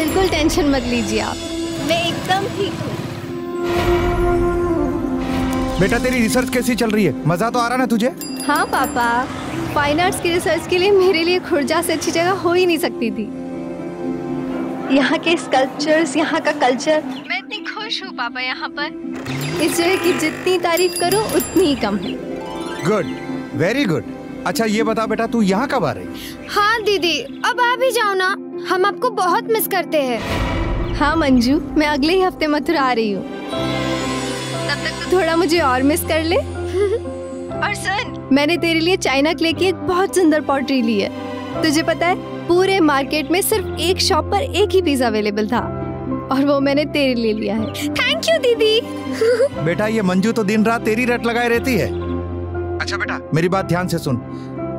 बिल्कुल टेंशन मत लीजिए आप, मैं एकदम ठीक हूँ। बेटा तेरी रिसर्च कैसी चल रही है? मजा तो आ रहा ना तुझे? हाँ पापा, फाइन आर्ट्स की रिसर्च के लिए मेरे लिए खुर्जा से अच्छी जगह हो ही नहीं सकती थी। यहाँ के स्कल्पचर्स, यहाँ का कल्चर, मैं इतनी खुश हूँ पापा यहाँ पर। इस जगह की जितनी तारीफ करो उतनी ही कम है। Good, very good. अच्छा ये बता बेटा, तू यहाँ कब आ रही? हाँ दीदी, अब आ भी जाओ ना, हम आपको बहुत मिस करते हैं। हाँ मंजू, मैं अगले ही हफ्ते मथुरा आ रही हूँ, तब तक तो थोड़ा मुझे और मिस कर ले। और सुन, मैंने तेरे लिए चाइना क्ले की एक बहुत सुंदर पॉटरी ली है। तुझे पता है पूरे मार्केट में सिर्फ एक शॉप पर एक ही पीस अवेलेबल था और वो मैंने तेरे लिए लिया है। थैंक यू दीदी। बेटा ये मंजू तो दिन रात तेरी रट लगाए रहती है। अच्छा बेटा मेरी बात ध्यान से सुन,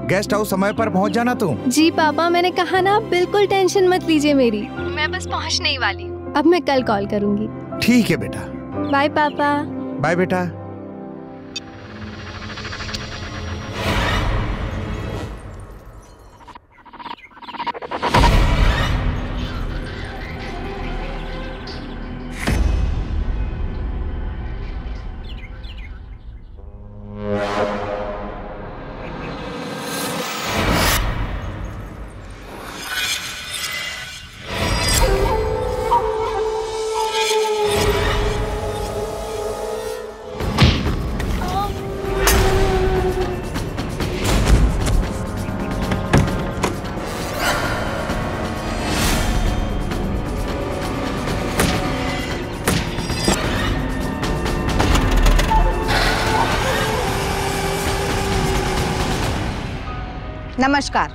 गेस्ट हाउस समय पर पहुंच जाना तू। जी पापा, मैंने कहा ना, बिल्कुल टेंशन मत लीजिए मेरी, मैं बस पहुंचने ही वाली हूँ। अब मैं कल कॉल करूंगी। ठीक है बेटा। बाय पापा। बाय बेटा। नमस्कार,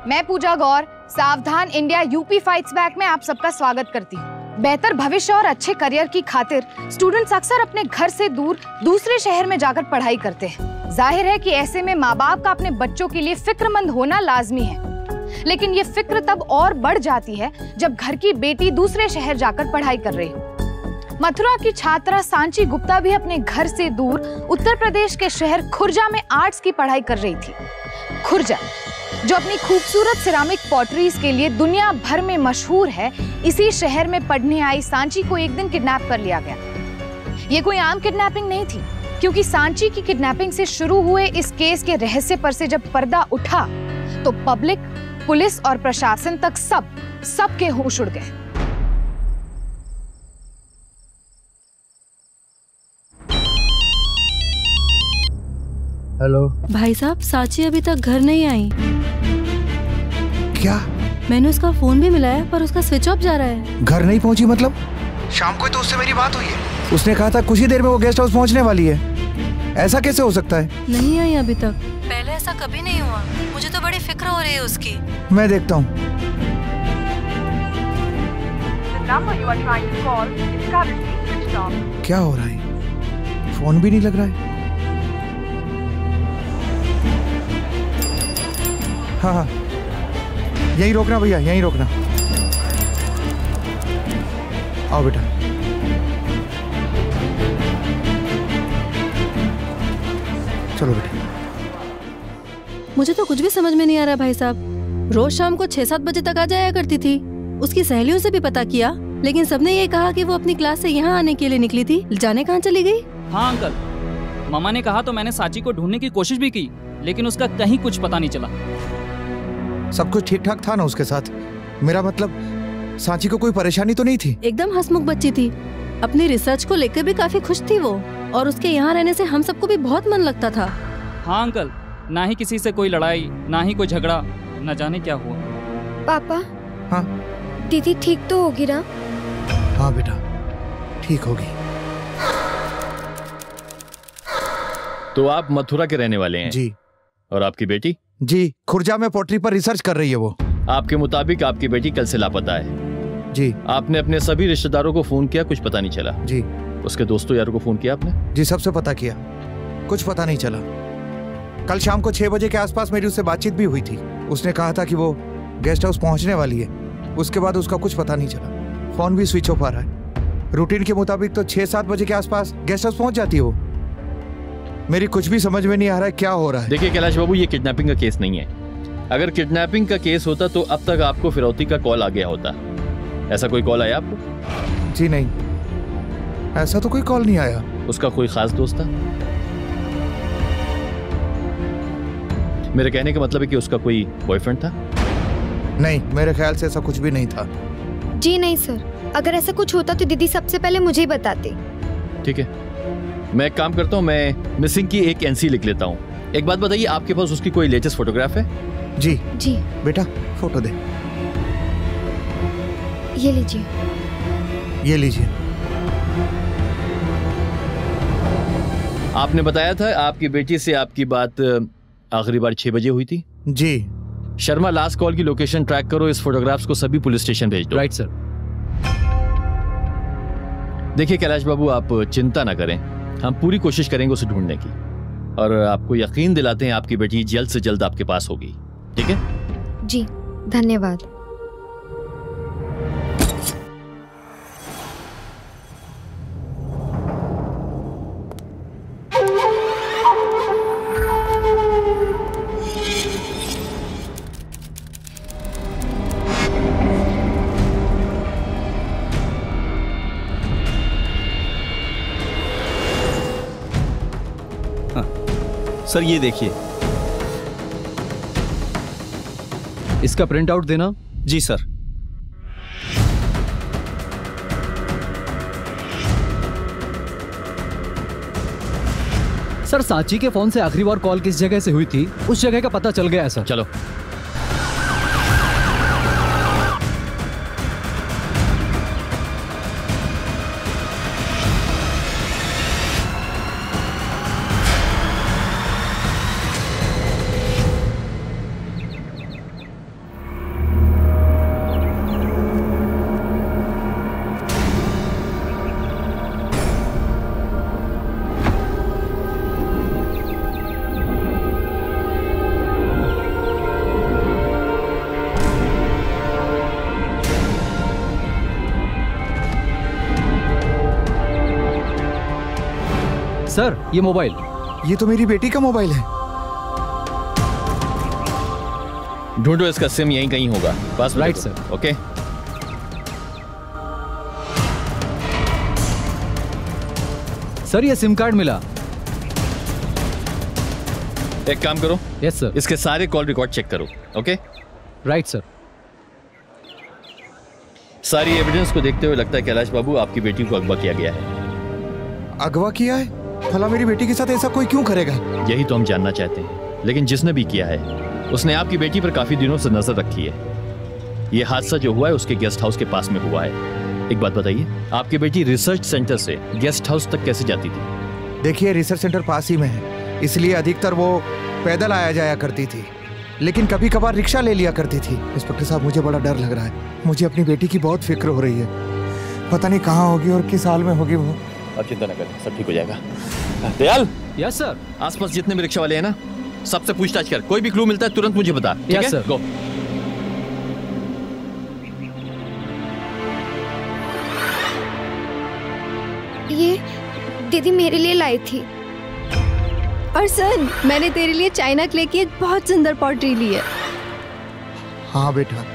मैं पूजा गौर सावधान इंडिया यूपी फाइट्स बैक में आप सबका स्वागत करती हूँ। बेहतर भविष्य और अच्छे करियर की खातिर स्टूडेंट्स अक्सर अपने घर से दूर दूसरे शहर में जाकर पढ़ाई करते हैं। जाहिर है कि ऐसे में माँ बाप का अपने बच्चों के लिए फिक्रमंद होना लाजमी है, लेकिन ये फिक्र तब और बढ़ जाती है जब घर की बेटी दूसरे शहर जाकर पढ़ाई कर रही हो। मथुरा की छात्रा सांची गुप्ता भी अपने घर से दूर उत्तर प्रदेश के शहर खुर्जा में आर्ट्स की पढ़ाई कर रही थी। खुर्जा जो अपनी खूबसूरत सिरामिक पॉटरीज के लिए दुनिया भर में मशहूर है, इसी शहर में पढ़ने आई सांची को एक दिन किडनैप कर लिया गया। ये कोई आम किडनैपिंग नहीं थी, क्योंकि सांची की किडनैपिंग से शुरू हुए इस केस के रहस्य पर से जब पर्दा उठा तो पब्लिक, पुलिस और प्रशासन तक सबके होश उड़ गए। हेलो भाई साहब, सांची अभी तक घर नहीं आई। क्या? मैंने उसका फोन भी मिलाया पर उसका स्विच ऑफ जा रहा है। घर नहीं पहुंची मतलब? शाम को तो उससे मेरी बात हुई है, उसने कहा था कुछ ही देर में वो गेस्ट हाउस पहुंचने वाली है। ऐसा कैसे हो सकता है? नहीं आई अभी तक। पहले ऐसा कभी नहीं हुआ। मुझे तो बड़ी फिक्र हो रही है उसकी। मैं देखता हूँ। क्या हो रहा है? फोन भी नहीं लग रहा है। हाँ हाँ, यहीं रोकना भैया, यहीं रोकना। आओ बेटा। चलो बेटा। मुझे तो कुछ भी समझ में नहीं आ रहा भाई साहब। रोज शाम को 6-7 बजे तक आ जाया करती थी। उसकी सहेलियों से भी पता किया, लेकिन सबने ये कहा कि वो अपनी क्लास से यहाँ आने के लिए निकली थी। जाने कहाँ चली गई? हाँ अंकल, मामा ने कहा तो मैंने सांची को ढूंढने की कोशिश भी की, लेकिन उसका कहीं कुछ पता नहीं चला। सब कुछ ठीक ठाक था ना उसके साथ? मेरा मतलब सांची को कोई परेशानी तो नहीं थी? एकदम हंसमुख बच्ची थी। अपनी रिसर्च को लेकर भी काफी खुश थी वो, और उसके यहाँ रहने से हम सबको भी बहुत मन लगता था। हाँ अंकल, ना ही किसी से कोई लड़ाई, ना ही कोई झगड़ा, न जाने क्या हुआ। पापा। हाँ दीदी ठीक तो होगी ना? हाँ बेटा, ठीक होगी। तो आप मथुरा के रहने वाले हैं? जी। और आपकी बेटी? जी, खुर्जा में पोट्री पर रिसर्च कर रही है वो। आपके मुताबिक आपकी बेटी कल से लापता है? जी। आपने अपने सभी रिश्तेदारों को फोन किया, कुछ पता नहीं चला? जी। उसके दोस्तों यारों को फोन किया आपने? जी, सबसे पता किया, कुछ पता नहीं चला। कल शाम को 6 बजे के आसपास मेरी उससे बातचीत भी हुई थी। उसने कहा था कि वो गेस्ट हाउस पहुंचने वाली है। उसके बाद उसका कुछ पता नहीं चला। फोन भी स्विच ऑफ आ रहा है। रूटीन के मुताबिक तो 6-7 बजे के आसपास गेस्ट हाउस पहुंच जाती है वो। मेरी कुछ भी समझ में नहीं आ रहा है क्या हो रहा है। देखिए कैलाश बाबू, ये किडनैपिंग का केस नहीं है। अगर किडनैपिंग का केस होता तो अब तक आपको फिरौती का कॉल आ गया होता। ऐसा कोई कॉल आया आपको? जी नहीं, ऐसा तो कोई कॉल नहीं आया। उसका कोई खास दोस्त था? मेरे कहने का मतलब है कि उसका कोई बॉयफ्रेंड था? नहीं, मेरे ख्याल से ऐसा कुछ भी नहीं था। जी नहीं सर, अगर ऐसा कुछ होता तो दीदी सबसे पहले मुझे ही बताती। ठीक है, मैं एक काम करता हूँ, मैं मिसिंग की एक एनसी लिख लेता हूँ। एक बात बताइए, आपके पास उसकी कोई लेटेस्ट फोटोग्राफ है? जी जी। बेटा फोटो दे। ये लीजिए। ये लीजिए। आपने बताया था आपकी बेटी से आपकी बात आखिरी बार 6 बजे हुई थी? जी। शर्मा, लास्ट कॉल की लोकेशन ट्रैक करो, इस फोटोग्राफ्स को सभी पुलिस स्टेशन भेज दो। Right sir. देखिए कैलाश बाबू, आप चिंता ना करें, हम पूरी कोशिश करेंगे उसे ढूंढने की, और आपको यकीन दिलाते हैं आपकी बेटी जल्द से जल्द आपके पास होगी। ठीक है? जी धन्यवाद। सर ये देखिए, इसका प्रिंट आउट देना। जी सर। सर सांची के फोन से आखिरी बार कॉल किस जगह से हुई थी, उस जगह का पता चल गया है सर। चलो। सर ये मोबाइल। ये तो मेरी बेटी का मोबाइल है। ढूंढो, इसका सिम यहीं कहीं होगा पास। Right sir. ओके। सर ये सिम कार्ड मिला। एक काम करो। Yes sir. इसके सारे कॉल रिकॉर्ड चेक करो। ओके। Right sir. सारी एविडेंस को देखते हुए लगता है कैलाश बाबू आपकी बेटी को अगवा किया गया है। अगवा किया है? भला मेरी बेटी के साथ ऐसा कोई क्यों करेगा? यही तो हम जानना चाहते हैं, लेकिन जिसने भी किया है उसने आपकी बेटी पर काफी दिनों से नजर रखी है। यह हादसा जो हुआ है उसके गेस्ट हाउस के पास में हुआ है। एक बात बताइए, आपकी बेटी रिसर्च सेंटर से गेस्ट हाउस तक कैसे जाती थी? देखिए, रिसर्च सेंटर पास ही में है, इसलिए अधिकतर वो पैदल आया जाया करती थी, लेकिन कभी कभार रिक्शा ले लिया करती थी। इंस्पेक्टर साहब, मुझे बड़ा डर लग रहा है। मुझे अपनी बेटी की बहुत फिक्र हो रही है। पता नहीं कहाँ होगी और किस हाल में होगी वो। आप चिंता न करें, सब ठीक हो जाएगा। दयाल। Yes sir. आसपास जितने भी रिक्शा वाले हैं ना, सबसे पूछताछ कर, कोई भी क्लू मिलता है तुरंत मुझे बता। ठीक है सर। गो। ये दीदी मेरे लिए लाई थी। और सर, मैंने तेरे लिए चाइना क्ले की एक बहुत सुंदर पॉटरी ली है। हाँ बेटा,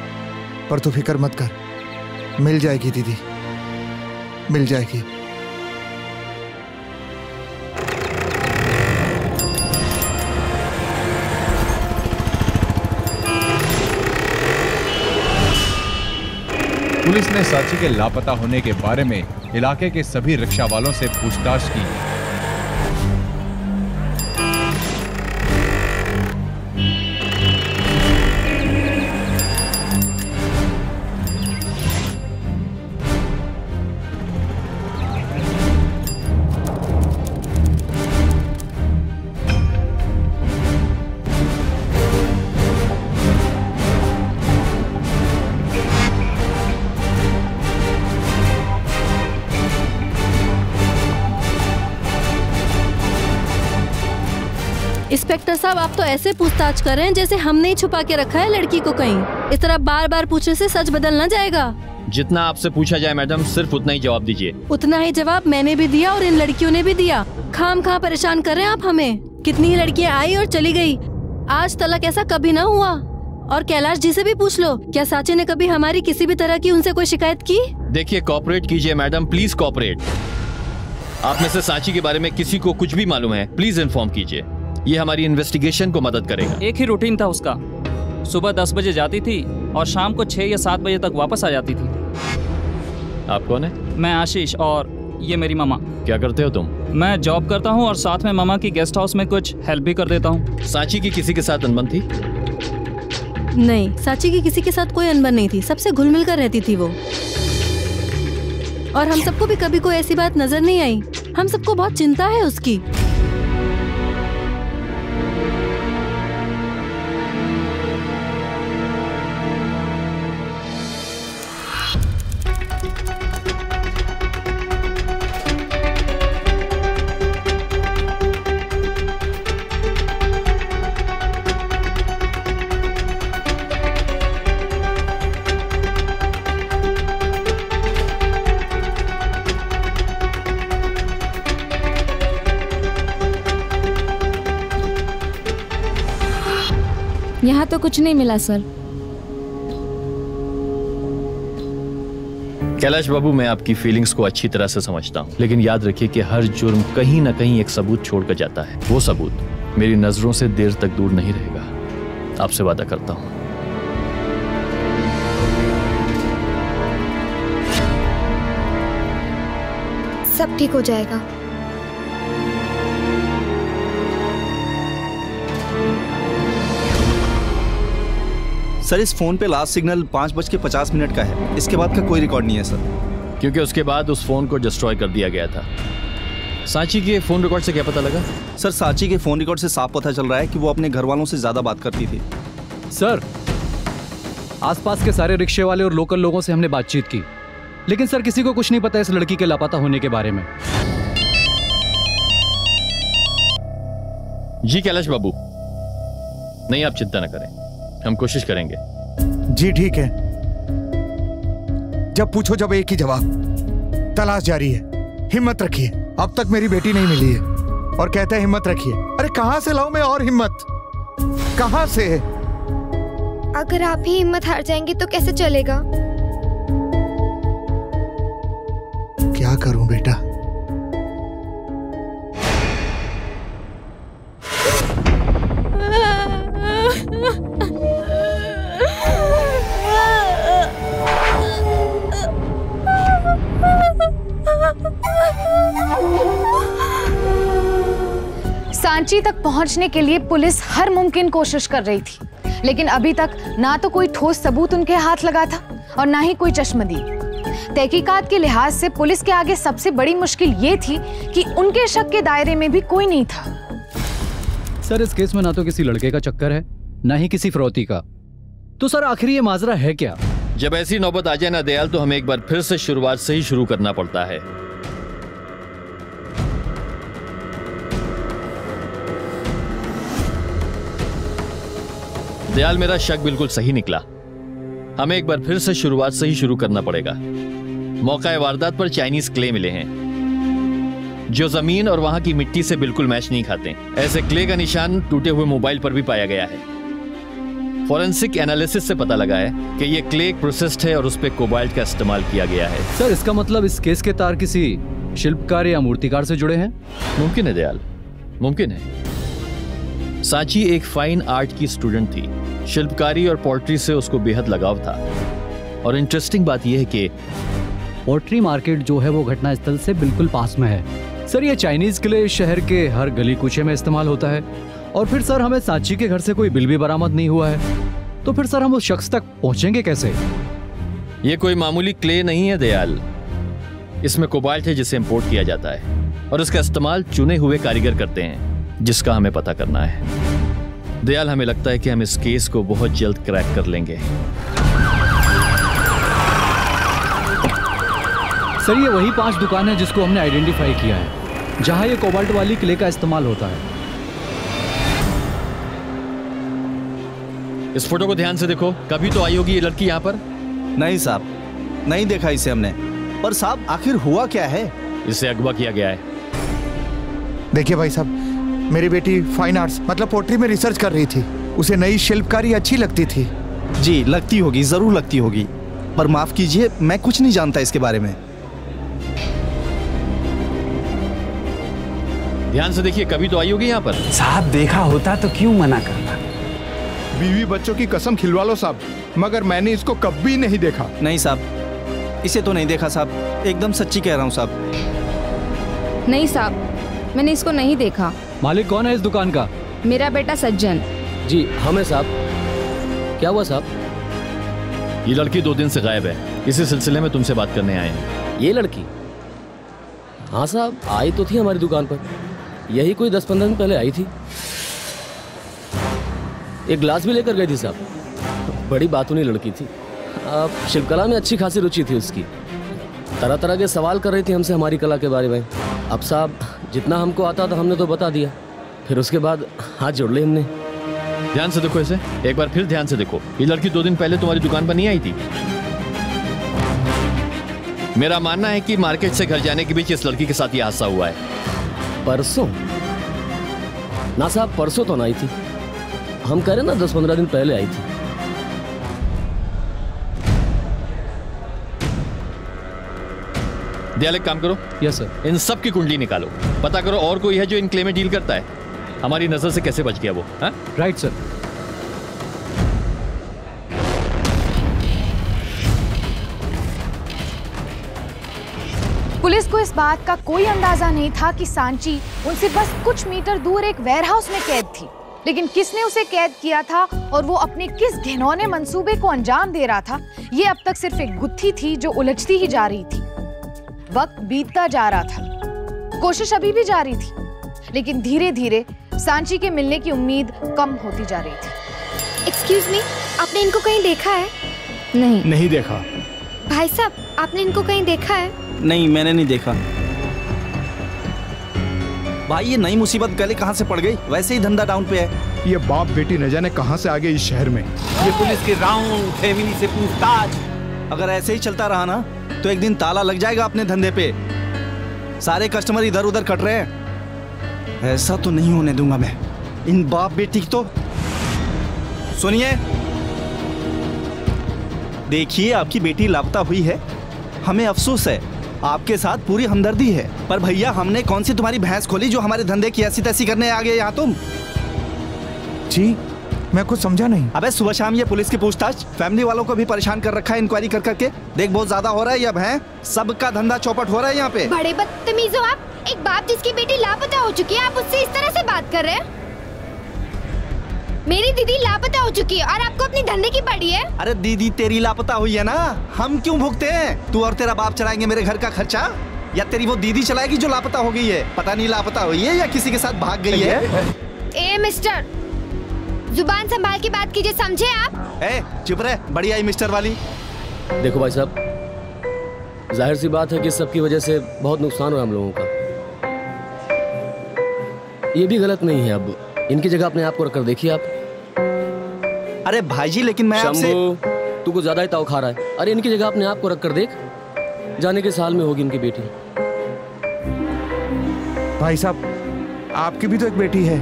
पर तू फिक्र मत कर, मिल जाएगी दीदी, मिल जाएगी। पुलिस ने सांची के लापता होने के बारे में इलाके के सभी रिक्शा वालों से पूछताछ की। इंस्पेक्टर साहब, आप तो ऐसे पूछताछ कर रहे हैं जैसे हमने ही छुपा के रखा है लड़की को कहीं। इस तरह बार बार पूछने से सच बदल ना जाएगा। जितना आपसे पूछा जाए मैडम, सिर्फ उतना ही जवाब दीजिए। उतना ही जवाब मैंने भी दिया और इन लड़कियों ने भी दिया। खाम खा परेशान कर रहे हैं आप हमें। कितनी ही लड़कियां आई और चली गई, आज तलक ऐसा कभी ना हुआ। और कैलाश जी से भी पूछ लो, क्या सांची ने कभी हमारी किसी भी तरह की उनसे कोई शिकायत की? देखिए, कोऑपरेट कीजिए मैडम, प्लीज कोऑपरेट। आप में से सांची के बारे में किसी को कुछ भी मालूम है, प्लीज इन्फॉर्म कीजिए। ये हमारी इन्वेस्टिगेशन को मदद करेगा। एक ही रूटीन था उसका, सुबह 10 बजे जाती थी और शाम को 6 या 7 बजे तक वापस आ जाती थी। आप कौन है? मैं आशीष, और ये मेरी मामा। क्या करते हो तुम? मैं जॉब करता हूँ और साथ में मामा की गेस्ट हाउस में कुछ हेल्प भी कर देता हूँ। सांची की किसी के साथ अनबन थी? नहीं, सांची की किसी के साथ कोई अनबन नहीं थी, सबसे घुल मिल कर रहती थी वो। और हम सबको भी कभी कोई ऐसी बात नजर नहीं आई। हम सबको बहुत चिंता है उसकी। यहाँ तो कुछ नहीं मिला सर। कैलाश बाबू, मैं आपकी फीलिंग्स को अच्छी तरह से समझता हूँ, लेकिन याद रखिए कि हर जुर्म कहीं ना कहीं एक सबूत छोड़कर जाता है। वो सबूत मेरी नजरों से देर तक दूर नहीं रहेगा, आपसे वादा करता हूँ। सब ठीक हो जाएगा। सर, इस फोन पे लास्ट सिग्नल 5:50 का है। इसके बाद का कोई रिकॉर्ड नहीं है सर। क्योंकि उसके बाद उस फोन को डिस्ट्रॉय कर दिया गया था। सांची के फोन रिकॉर्ड से क्या पता लगा? सर, सांची के फोन रिकॉर्ड से साफ पता चल रहा है कि वो अपने घर वालों से ज्यादा बात करती थी। सर, आसपास के सारे रिक्शे वाले और लोकल लोगों से हमने बातचीत की, लेकिन सर किसी को कुछ नहीं पता इस लड़की के लापता होने के बारे में। जी कैलाश बाबू, नहीं आप चिंता न करें, हम कोशिश करेंगे। जी ठीक है। जब पूछो जब एक ही जवाब, तलाश जारी है, हिम्मत रखिए। अब तक मेरी बेटी नहीं मिली है और कहते हैं हिम्मत रखिए। अरे कहां से लाऊं मैं और हिम्मत, कहां से? अगर आप ही हिम्मत हार जाएंगे तो कैसे चलेगा? क्या करूं बेटा? सांची तक पहुंचने के लिए पुलिस हर मुमकिन कोशिश कर रही थी, लेकिन अभी तक ना तो कोई ठोस सबूत उनके हाथ लगा था और ना ही कोई चश्मदीद। तहकीकात के लिहाज से पुलिस के आगे सबसे बड़ी मुश्किल ये थी कि उनके शक के दायरे में भी कोई नहीं था। सर, इस केस में ना तो किसी लड़के का चक्कर है, ना ही किसी फिरौती का। तो सर आखिर ये माजरा है क्या? जब ऐसी नौबत आ जाए ना दयाल, तो हमें एक बार फिर से शुरुआत से ही शुरू करना पड़ता है। दयाल, मेरा शक बिल्कुल सही निकला। हमें एक बार फिर से शुरुआत से ही शुरू करना पड़ेगा। मौका वारदात पर चाइनीज क्ले मिले हैं जो जमीन और वहां की मिट्टी से बिल्कुल मैच नहीं खाते। ऐसे क्ले का निशान टूटे हुए मोबाइल पर भी पाया गया है। फॉरेंसिक एनालिसिस से पता लगा है कि ये क्ले प्रोसेस्ड है और उस पे कोबाल्ट का इस्तेमाल किया गया है। सर, इसका मतलब इस केस के तार किसी शिल्पकार या मूर्तिकार से जुड़े हैं? मुमकिन है दयाल, मुमकिन है। सांची एक फाइन आर्ट की स्टूडेंट थी। शिल्पकारी और पोर्ट्री से उसको बेहद लगाव था। और इंटरेस्टिंग बात यह है कि पोर्ट्री मार्केट जो है वो घटना स्थल से बिल्कुल पास में है। सर, ये चाइनीज क्ले शहर के हर गली कूचे में इस्तेमाल होता है। और फिर सर, हमें सांची के घर से कोई बिल भी बरामद नहीं हुआ है, तो फिर सर हम उस शख्स तक पहुंचेंगे कैसे? ये कोई मामूली क्ले नहीं है दयाल, इसमें कोबाल्ट है जिसे इंपोर्ट किया जाता है और इसका इस्तेमाल चुने हुए कारीगर करते हैं, जिसका हमें पता करना है। दयाल, हमें लगता है कि हम इस केस को बहुत जल्द क्रैक कर लेंगे। सर, ये वही 5 दुकान है जिसको हमने आइडेंटिफाई किया है, जहां ये कोबाल्ट वाली क्ले का इस्तेमाल होता है। इस फोटो को ध्यान से देखो, कभी तो आई होगी ये लड़की यहाँ पर। नहीं साहब, नहीं देखा इसे हमने। पर साहब, आखिर हुआ क्या है? इसे अगवा किया गया है। देखिए भाई साहब, मेरी बेटी फाइन आर्ट्स मतलब पोट्री में रिसर्च कर रही थी उसे नई शिल्पकारी अच्छी लगती थी। जी लगती होगी, जरूर लगती होगी, पर माफ कीजिए मैं कुछ नहीं जानता इसके बारे में। ध्यान से देखिए, कभी तो आई होगी यहाँ पर। साहब देखा होता तो क्यों मना करता। बीवी बच्चों की कसम खिलवा लो साहब, मगर मैंने इसको कभी नहीं देखा। नहीं साहब, इसे तो नहीं देखा साहब, एकदम सच्ची कह रहा हूँ साहब। नहीं साहब, मैंने इसको नहीं देखा। मालिक कौन है इस दुकान का? मेरा बेटा सज्जन। जी हमें साहब। क्या हुआ साहब? ये लड़की 2 दिन से गायब है, इसी सिलसिले में तुमसे बात करने आए हैं। ये लड़की? हाँ साहब, आई तो थी हमारी दुकान पर, यही कोई 10-15 दिन पहले आई थी। एक ग्लास भी लेकर गई थी साहब। बड़ी बातूनी लड़की थी, शिल्पकला में अच्छी खासी रुचि थी उसकी। तरह तरह के सवाल कर रही थी हमसे हमारी कला के बारे में। अब साहब जितना हमको आता था हमने तो बता दिया, फिर उसके बाद हाथ जोड़ लिए हमने। ध्यान से देखो इसे, एक बार फिर ध्यान से देखो। ये लड़की 2 दिन पहले तुम्हारी दुकान पर नहीं आई थी? मेरा मानना है कि मार्केट से घर जाने के बीच इस लड़की के साथ ये हादसा हुआ है। परसों? ना साहब, परसों तो ना आई थी, हम कह रहे ना 10-15 दिन पहले आई थी। दयाल एक काम करो। Yes sir. इन सब की कुंडली निकालो, पता करो और कोई है जो इन क्ले में डील करता है। हमारी नजर से कैसे बच गया वो? हाँ राइट सर। पुलिस को इस बात का कोई अंदाजा नहीं था कि सांची उनसे बस कुछ मीटर दूर एक वेयरहाउस में कैद थी, लेकिन किसने उसे कैद किया था और वो अपने किस घिनौने मंसूबे को अंजाम दे रहा था, ये अब तक सिर्फ एक गुत्थी थी जो उलझती ही जा रही थी। वक्त बीतता जा रहा था, कोशिश अभी भी जारी थी, लेकिन धीरे धीरे सांची के मिलने की उम्मीद कम होती जा रही थी। एक्सक्यूज मी, आपने इनको कहीं देखा है? नहीं देखा। भाई साहब, आपने इनको कहीं देखा है? नहीं, मैंने नहीं देखा। भाई ये नई मुसीबत गले कहाँ से पड़ गई? वैसे ही धंधा डाउन पे है। ये बाप बेटी न जाने कहाँ से आ गए इस शहर में। ये पुलिस के राउंड, फैमिली से पूछताछ। अगर ऐसे ही चलता रहा ना तो एक दिन ताला लग जाएगा अपने धंधे पे। सारे कस्टमर इधर उधर कट रहे हैं, ऐसा तो नहीं होने दूंगा मैं इन बाप बेटी की। तो सुनिए, देखिए आपकी बेटी लापता हुई है, हमें अफसोस है, आपके साथ पूरी हमदर्दी है, पर भैया हमने कौन सी तुम्हारी भैंस खोली जो हमारे धंधे की ऐसी तैसी करने आ गए यहाँ तुम? जी मैं कुछ समझा नहीं। अबे सुबह शाम ये पुलिस की पूछताछ, फैमिली वालों को भी परेशान कर रखा है इंक्वायरी कर करके। देख बहुत ज्यादा हो रहा है, अब है सबका धंधा चौपट हो रहा है यहाँ पे। बड़े बदतमीज हो आप। एक बाप जिसकी बेटी लापता हो चुकी है, आप उससे इस तरह से बात कर रहे हैं? मेरी दीदी लापता हो चुकी है और आपको अपनी धंधे की पड़ी है। अरे दीदी तेरी लापता हुई है ना, हम क्यों भुगते हैं? तू और तेरा बाप चलाएंगे मेरे घर का खर्चा, या तेरी वो दीदी चलाएगी जो लापता हो गई है? पता नहीं लापता हुई है या किसी के साथ भाग गई है। ए मिस्टर, जुबान संभाल के बात कीजिए, समझे आप? ए चुप रहे, बड़ी आई मिस्टर वाली। देखो भाई साहब, जाहिर सी बात है कि सबकी वजह से बहुत नुकसान हुआ हम लोगों का। ये भी गलत नहीं है, अब इनकी जगह अपने आप को रखकर देखिए आप। अरे भाई जी लेकिन मैं आपसे। तू कुछ ज्यादा ही ताव खा रहा है। अरे इनकी जगह अपने आप को रख कर देख, जाने के साल में होगी इनकी बेटी। भाई साहब, आपकी भी तो एक बेटी है,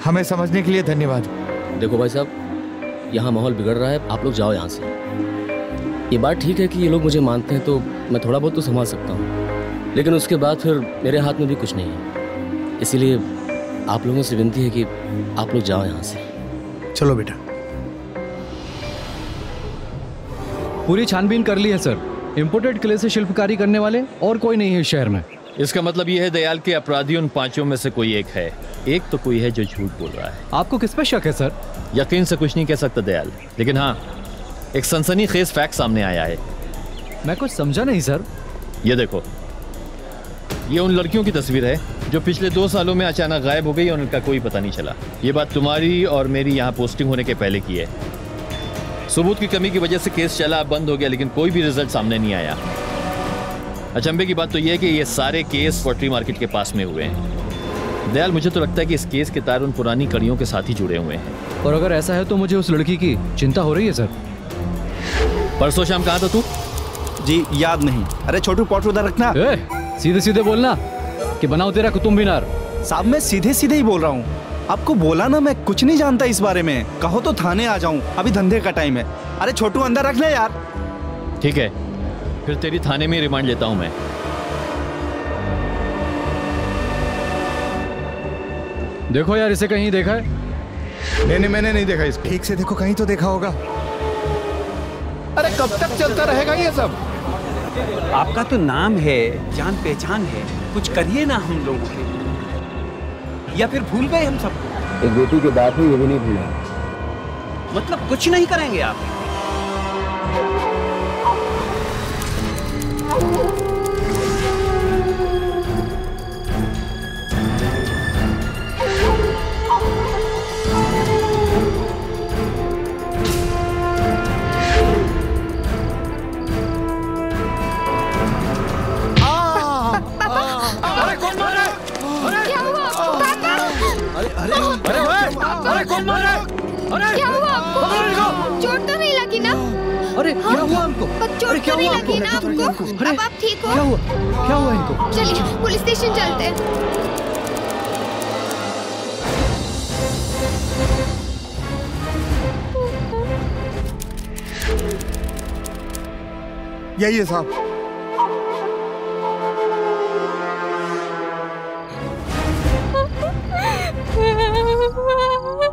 हमें समझने के लिए धन्यवाद। देखो भाई साहब, यहाँ माहौल बिगड़ रहा है, आप लोग जाओ यहाँ से। ये बात ठीक है कि ये लोग मुझे मानते हैं तो मैं थोड़ा बहुत तो संभाल सकता हूँ, लेकिन उसके बाद फिर मेरे हाथ में भी कुछ नहीं है। इसीलिए आप लोगों से विनती है कि आप लोग जाओ यहाँ से। चलो बेटा। पूरी छानबीन कर ली है सर, इंपोर्टेड किले से शिल्पकारी करने वाले और कोई नहीं है शहर में। इसका मतलब ये है दयाल के अपराधी उन 5 में से कोई एक है। एक तो कोई है जो झूठ बोल रहा है। आपको किस पे शक है सर? यकीन से कुछ नहीं कह सकता दयाल, लेकिन हाँ एक सनसनीखेज फैक्ट सामने आया है। मैं कुछ समझा नहीं सर। ये देखो, ये उन लड़कियों की तस्वीर है जो पिछले 2 सालों में अचानक गायब हो गई और उनका कोई पता नहीं चला। ये बात तुम्हारी और मेरी यहाँ पोस्टिंग होने के पहले की है। सबूत की कमी की वजह से केस चला, बंद हो गया, लेकिन कोई भी रिजल्ट सामने नहीं आया। अचंभे की बात तो यह है कि ये सारे केस पॉटरी मार्केट के पास में हुए हैं। दयाल, मुझे तो लगता है कि इस केस के तार उन पुरानी कड़ियों के साथ ही जुड़े हुए हैं। और अगर ऐसा है तो मुझे उस लड़की की चिंता हो रही है सर। परसों शाम कहाँ था तू? जी याद नहीं। अरे छोटू पॉट उधर रखना। सीधे सीधे बोलना कि बनाओ तेरा कुतुब मीनार। साहब मैं सीधे सीधे ही बोल रहा हूँ। आपको बोला ना, मैं कुछ नहीं जानता इस बारे में। कहो तो थाने आ जाऊं, अभी धंधे का टाइम है। अरे छोटू अंदर रख ले यार। ठीक है, फिर तेरी थाने में रिमांड लेता हूं मैं। देखो यार, इसे कहीं देखा है? नहीं, मैंने नहीं देखा इसको। ठीक से देखो, कहीं तो देखा होगा। अरे कब तक चलता रहेगा ये सब? आपका तो नाम है, जान पहचान है, कुछ करिए ना हम लोगों के। या फिर भूल गए हम सबको? एक बेटी की बात हुई, ये भी नहीं भूला। मतलब कुछ नहीं करेंगे आप? कौन मारा? अरे क्या हुआ आपको? चोट तो नहीं लगी ना? अरे क्या हुआ हमको? चोट तो नहीं लगी ना आपको? अब आप ठीक हो? क्या हुआ इनको? चलिए पुलिस स्टेशन चलते हैं। यही है साहब।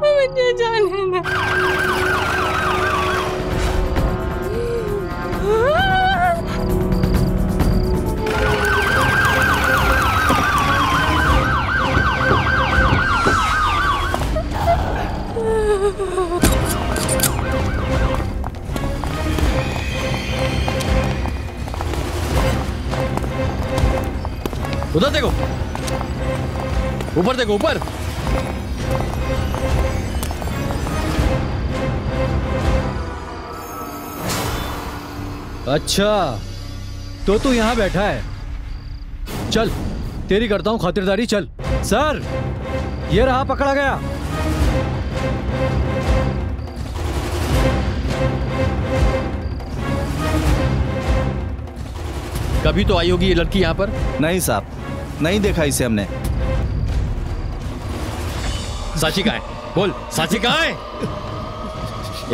मुझे जाने ना। उधर देखो, ऊपर देखो, ऊपर। अच्छा, तो तू यहाँ बैठा है। चल, तेरी करता हूँ खातिरदारी। चल। सर, ये रहा, पकड़ा गया। कभी तो आई होगी ये लड़की यहाँ पर? नहीं साहब, नहीं देखा इसे हमने। साची कहाँ है? बोल, साची कहाँ है?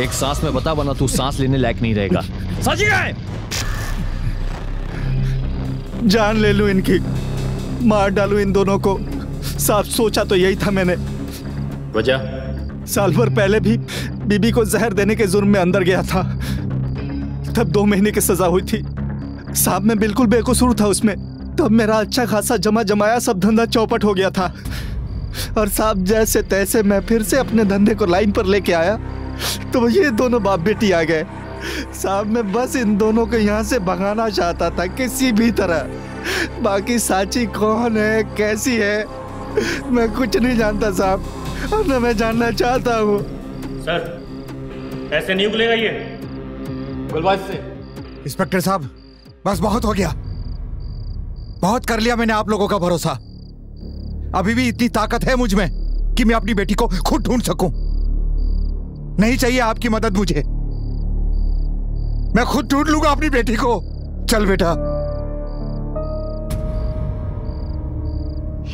एक सांस में बता, वरना तू सांस लेने लायक नहीं रहेगा। साची कहाँ है? जान ले लूं इनकी, मार डालूं इन दोनों को। साफ सोचा तो यही था मैंने। वजह? साल भर पहले भी बीबी को जहर देने के जुर्म में अंदर गया था। तब 2 महीने की सजा हुई थी। साहब मैं बिल्कुल बेकसूर था उसमें। तब मेरा अच्छा खासा जमाया सब धंधा चौपट हो गया था। और साहब जैसे तैसे मैं फिर से अपने धंधे को लाइन पर लेके आया तो ये दोनों बाप बेटी आ गए। साहब मैं बस इन दोनों को यहाँ से भगाना चाहता था किसी भी तरह। बाकी साची कौन है, कैसी है, मैं कुछ नहीं जानता साहब, और न मैं जानना चाहता हूँ। सर, ऐसे नहीं उगलेगा ये। गुलबाज से। इंस्पेक्टर साहब, बस बहुत हो गया। बहुत कर लिया मैंने आप लोगों का भरोसा। अभी भी इतनी ताकत है मुझ में कि मैं अपनी बेटी को खुद ढूंढ सकूं। नहीं चाहिए आपकी मदद मुझे, मैं खुद ढूंढ लूंगा अपनी बेटी को। चल बेटा।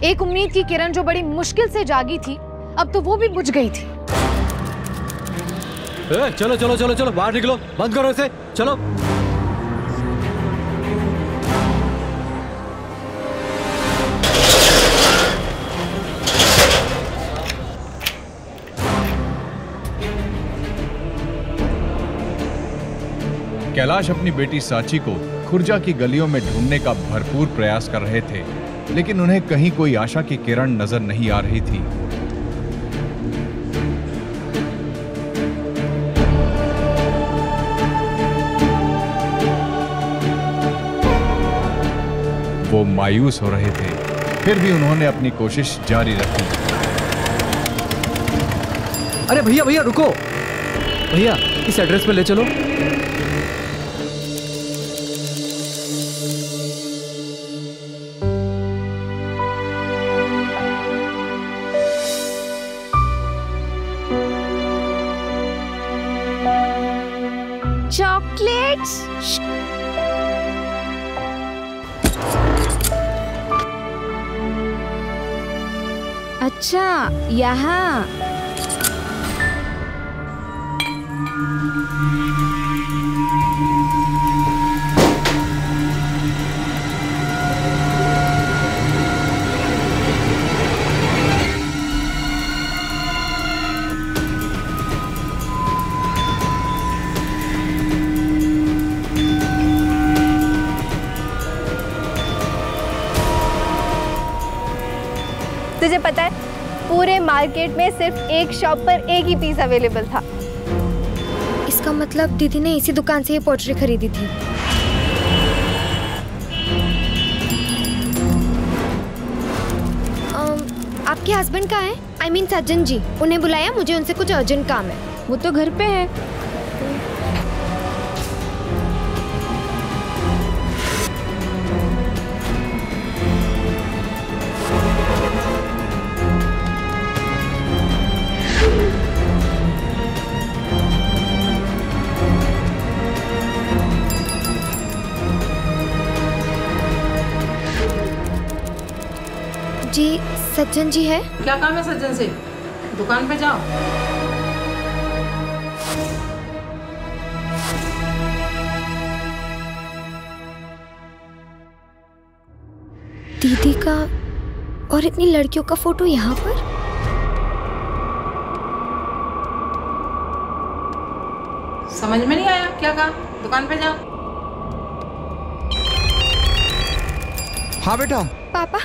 एक उम्मीद की किरण जो बड़ी मुश्किल से जागी थी, अब तो वो भी बुझ गई थी। चलो चलो चलो चलो, बाहर निकलो, बंद करो इसे, चलो। कैलाश अपनी बेटी साची को खुर्जा की गलियों में ढूंढने का भरपूर प्रयास कर रहे थे, लेकिन उन्हें कहीं कोई आशा की किरण नजर नहीं आ रही थी। वो मायूस हो रहे थे, फिर भी उन्होंने अपनी कोशिश जारी रखी। अरे भैया भैया रुको, भैया इस एड्रेस पे ले चलो। चॉकलेट्स। अच्छा, यहाँ। तुझे पता है पूरे मार्केट में सिर्फ एक शॉप पर एक ही पीस अवेलेबल था। इसका मतलब दीदी ने इसी दुकान से ये पोट्री खरीदी थी। आपके हस्बैंड कहाँ हैं? I mean सज्जन जी। उन्हें बुलाया, मुझे उनसे कुछ अर्जेंट काम है। वो तो घर पे है। जी सज्जन जी है? क्या काम है सज्जन से? दुकान पे जाओ। दीदी का और इतनी लड़कियों का फोटो यहाँ पर? समझ में नहीं आया क्या कहा? दुकान पे जाओ। हाँ बेटा। पापा,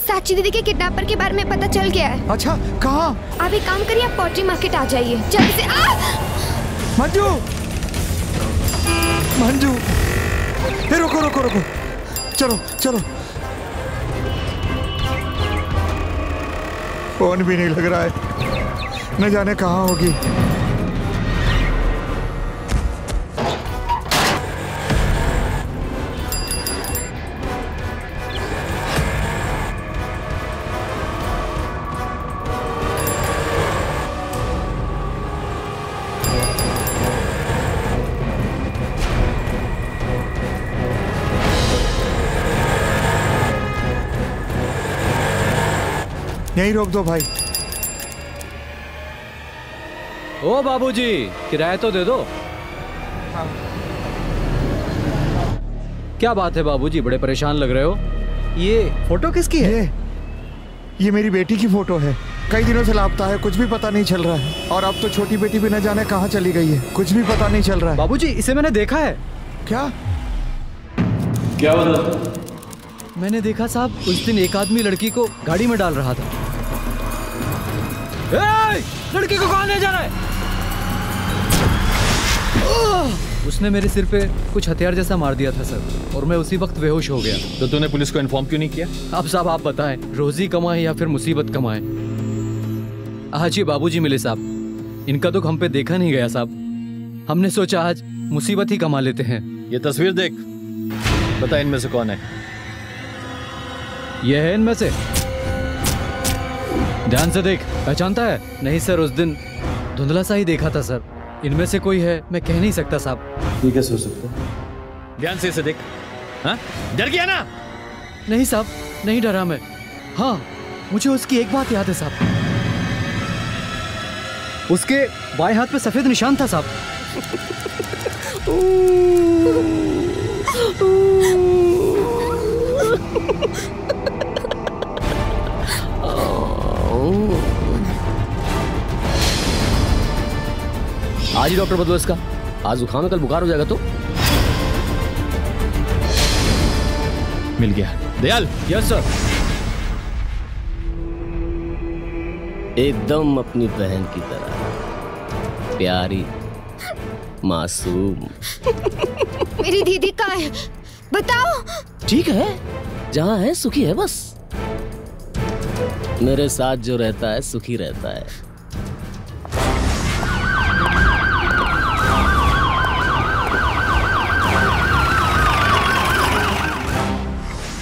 साची दीदी के किडनैपर के बारे में पता चल गया है। अच्छा, कहाँ? आप एक काम करिए, आप पोट्री मार्केट आ जाइए जल्दी से। मंजू, मंजू, रुको रुको रुको, चलो चलो। फोन भी नहीं लग रहा है, न जाने कहाँ होगी। यहीं रोक दो भाई। ओ बाबूजी, किराया तो दे दो। हाँ। क्या बात है बाबूजी, बड़े परेशान लग रहे हो। ये फोटो किसकी है? ये मेरी बेटी की फोटो है। कई दिनों से लापता है, कुछ भी पता नहीं चल रहा है। और अब तो छोटी बेटी भी न जाने कहाँ चली गई है, कुछ भी पता नहीं चल रहा है। बाबूजी, इसे मैंने देखा है। क्या? क्या बात? मैंने देखा साहब, उस दिन एक आदमी लड़की को गाड़ी में डाल रहा था। लड़की को कौन ले जा रहा है? उसने मेरे सिर पे कुछ हथियार जैसा मार दिया था सर, और मैं उसी वक्त बेहोश हो गया। तो तूने पुलिस को इन्फॉर्म क्यों नहीं किया? अब साहब आप बताएं, रोजी कमाए या फिर मुसीबत कमाए। आज ये बाबूजी मिले साहब, इनका दुख हम पे देखा नहीं गया साहब। हमने सोचा आज मुसीबत ही कमा लेते हैं। ये तस्वीर देख, बता इनमें से कौन है? ये है इनमें से। ध्यान से देख, पहचानता है? नहीं सर, उस दिन धुंधला सा ही देखा था सर। इनमें से कोई है, मैं कह नहीं सकता साहब। ये कैसे हो सकता है? ध्यान से इसे देख। हाँ? डर गया ना? नहीं साहब, नहीं डरा मैं। हाँ, मुझे उसकी एक बात याद है साहब, उसके बाएं हाथ पे सफेद निशान था साहब। आज ही डॉक्टर बदलो इसका। आज जुकाम है, कल बुखार हो जाएगा तो। मिल गया। दयाल। Yes sir. एकदम अपनी बहन की तरह प्यारी, मासूम। मेरी दीदी कहाँ है? बताओ। ठीक है, जहाँ है सुखी है बस। मेरे साथ जो रहता है सुखी रहता है।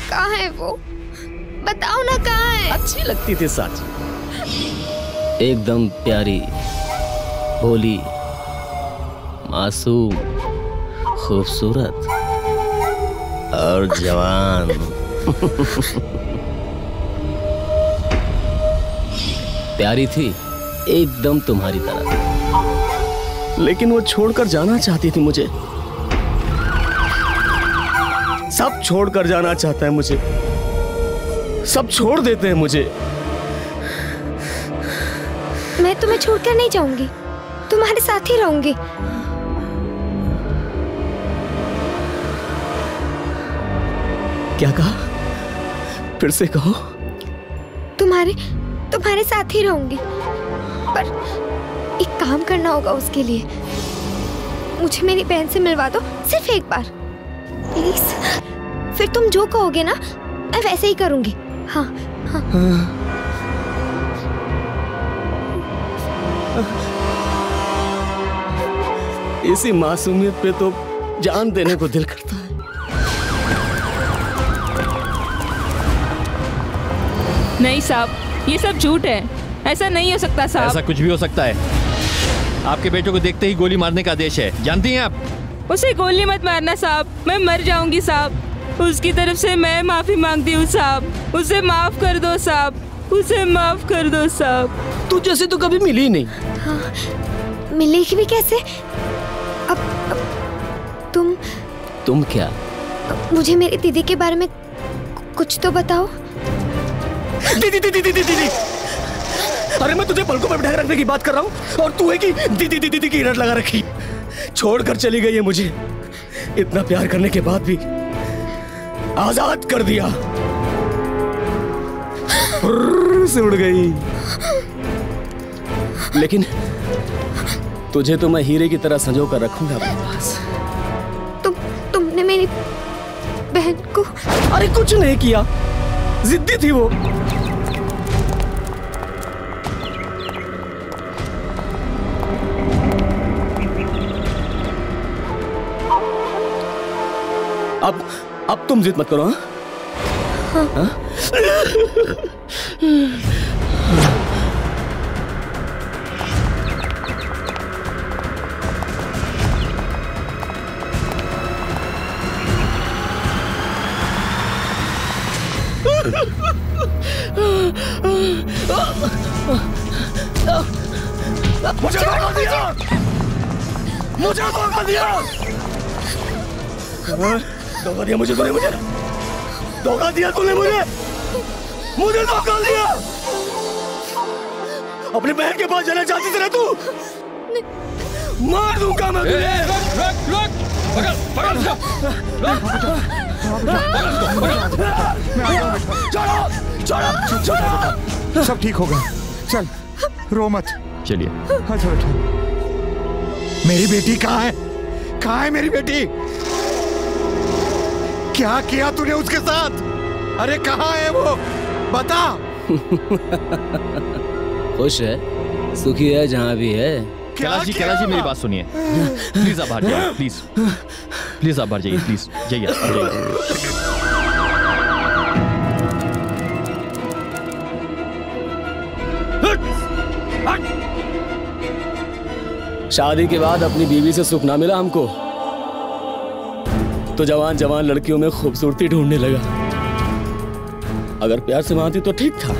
कहाँ है वो? बताओ ना कहाँ है? अच्छी लगती थी साची, एकदम प्यारी, भोली, मासूम, खूबसूरत और जवान। प्यारी थी, एकदम तुम्हारी तरह। लेकिन वो छोड़कर जाना चाहती थी मुझे। सब छोड़कर जाना चाहता है मुझे, सब छोड़ देते हैं मुझे। मैं तुम्हें छोड़कर नहीं जाऊंगी, तुम्हारे साथ ही रहूंगी। क्या कहा? फिर से कहो। तुम्हारे साथ ही रहूंगी, पर एक काम करना होगा उसके लिए। मुझे मेरी बहन से मिलवा दो, सिर्फ एक बार प्लीज। फिर तुम जो कहोगे ना, मैं वैसे ही करूंगी। हाँ हाँ। इसी मासूमियत पे तो जान देने को दिल करता है। नहीं साहब, ये सब झूठ है, ऐसा नहीं हो सकता साहब। ऐसा कुछ भी हो सकता है। आपके बेटे को देखते ही गोली मारने का आदेश है, जानती हैं आप? उसे गोली मत मारना साहब, मैं मर जाऊंगी साहब। उसकी तरफ से मैं माफी मांगती हूँ साहब, उसे माफ कर दो साहब, उसे माफ कर दो साहब। तू जैसे तो कभी मिली नहीं। हाँ, मिलेगी भी कैसे? अब तुम क्या? मुझे मेरी दीदी के बारे में कुछ तो बताओ। दीदी दीदी दीदी दीदी, अरे मैं तुझे पलकों पर बिठा रखने की बात कर रहा हूँ और तू है कि दीदी दीदी दीदी की रट लगा रखी। छोड़कर चली गई है मुझे, इतना प्यार करने के बाद भी आजाद कर दिया। से उड़ गई। लेकिन तुझे तो मैं हीरे की तरह संजो कर रखूंगा अपने पास। तुमने मेरी बहन को? अरे कुछ नहीं किया, जिद्दी थी वो। अब तुम जिद मत करो। हाँ? हाँ? मुझे धोखा दिया, मुझे धोखा दिया, धोखा दिया मुझे, तूने मुझे धोखा दिया, तूने मुझे धोखा दिया। अपनी बहन के पास जाना चाहती थी ना तू? मार दूंगा मैं तुझे। छोड़ो, सब ठीक होगा। चल, रो मत। चलिए। अच्छा बेटा। मेरी बेटी कहाँ है? कहाँ है मेरी बेटी? क्या किया तूने उसके साथ? अरे कहाँ है वो? बता। खुश है, सुखी है जहाँ भी है। कैलाश जी मेरी बात सुनिए। प्लीज आप बाहर जाइए, प्लीज प्लीज आप बाहर जाइए, प्लीज जाइए। शादी के बाद अपनी बीवी से सुख ना मिला हमको, तो जवान जवान लड़कियों में खूबसूरती ढूंढने लगा। अगर प्यार से मानती तो ठीक था,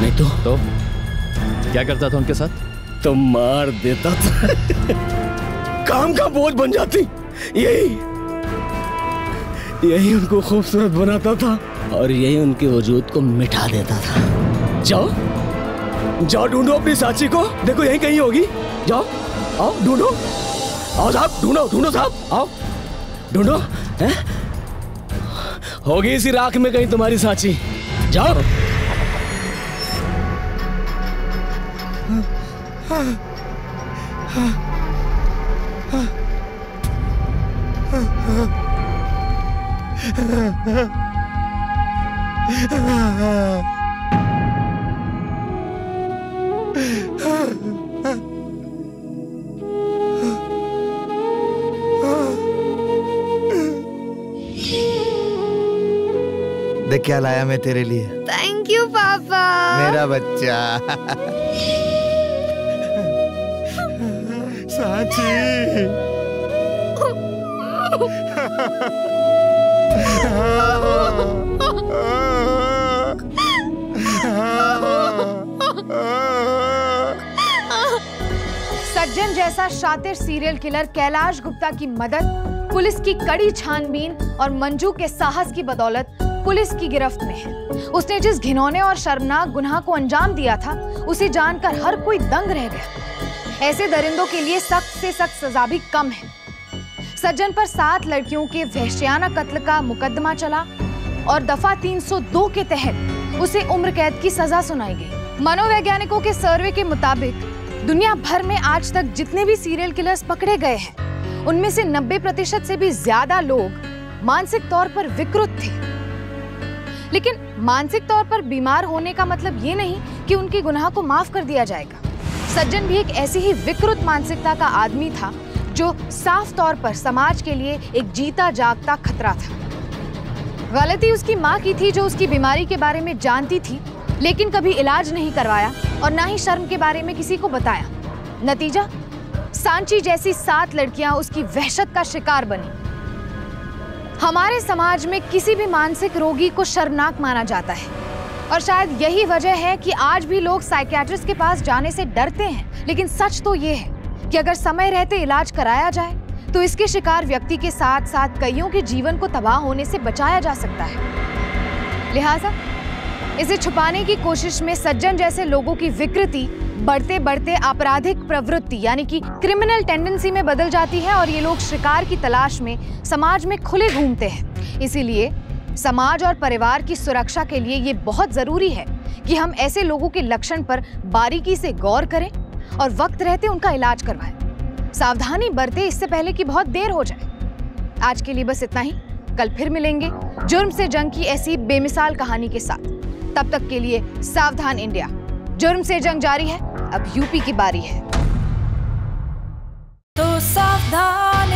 नहीं तो क्या करता था उनके साथ? तो मार देता था। काम का बोझ बन जाती। यही उनको खूबसूरत बनाता था और यही उनके वजूद को मिटा देता था। जाओ जाओ, ढूंढो अपनी साची को, देखो यहीं कहीं होगी। जाओ, आओ ढूंढो, आओ साहब, ढूंढो साहब, आओ ढूंढो। हैं? होगी इसी राख में कहीं तुम्हारी साची। जाओ। देख क्या लाया मैं तेरे लिए। थैंक यू पापा। मेरा बच्चा। साची। सज्जन जैसा शातिर सीरियल किलर कैलाश गुप्ता की मदद, पुलिस की कड़ी छानबीन और मंजू के साहस की बदौलत पुलिस की गिरफ्त में है। उसने जिस घिनौने और शर्मनाक गुनाह को अंजाम दिया था, उसे जानकर हर कोई दंग रह गया। ऐसे दरिंदों के लिए सख्त से सख्त सजा भी कम है। सज्जन पर 7 लड़कियों के वहशियाना कत्ल का मुकदमा चला और दफा 302 के तहत उसे उम्र कैद की सजा सुनाई गई। मनोवैज्ञानिकों के सर्वे के मुताबिक दुनिया भर में आज तक जितने भी सीरियल किलर्स पकड़े गए हैं, उनमें से 90% से भी ज्यादा लोग मानसिक तौर पर विकृत थे। लेकिन मानसिक तौर पर बीमार होने का मतलब ये नहीं कि उनके गुनाह को माफ कर दिया जाएगा। सज्जन भी एक ऐसी ही विकृत मानसिकता का आदमी था जो साफ तौर पर समाज के लिए एक जीता जागता खतरा था। गलती उसकी माँ की थी जो उसकी बीमारी के बारे में जानती थी लेकिन कभी इलाज नहीं करवाया और ना ही शर्म के बारे में किसी को बताया। नतीजा, सांची जैसी 7 लड़कियां उसकी वहशत का शिकार बनी। हमारे समाज में किसी भी मानसिक रोगी को शर्मनाक माना जाता है और शायद यही वजह है कि आज भी लोग साइकियाट्रिस्ट के पास जाने से डरते हैं। लेकिन सच तो ये है कि अगर समय रहते इलाज कराया जाए तो इसके शिकार व्यक्ति के साथ साथ कईयों के जीवन को तबाह होने से बचाया जा सकता है। लिहाजा इसे छुपाने की कोशिश में सज्जन जैसे लोगों की विकृति बढ़ते बढ़ते आपराधिक प्रवृत्ति यानी कि क्रिमिनल टेंडेंसी में बदल जाती है और ये लोग शिकार की तलाश में समाज में खुले घूमते हैं। इसीलिए समाज और परिवार की सुरक्षा के लिए ये बहुत जरूरी है कि हम ऐसे लोगों के लक्षण पर बारीकी से गौर करें और वक्त रहते उनका इलाज करवाएं। सावधानी बरतें इससे पहले कि बहुत देर हो जाए। आज के लिए बस इतना ही। कल फिर मिलेंगे जुर्म से जंग की ऐसी बेमिसाल कहानी के साथ। तब तक के लिए सावधान इंडिया। जुर्म से जंग जारी है, अब यूपी की बारी है। तो सावधान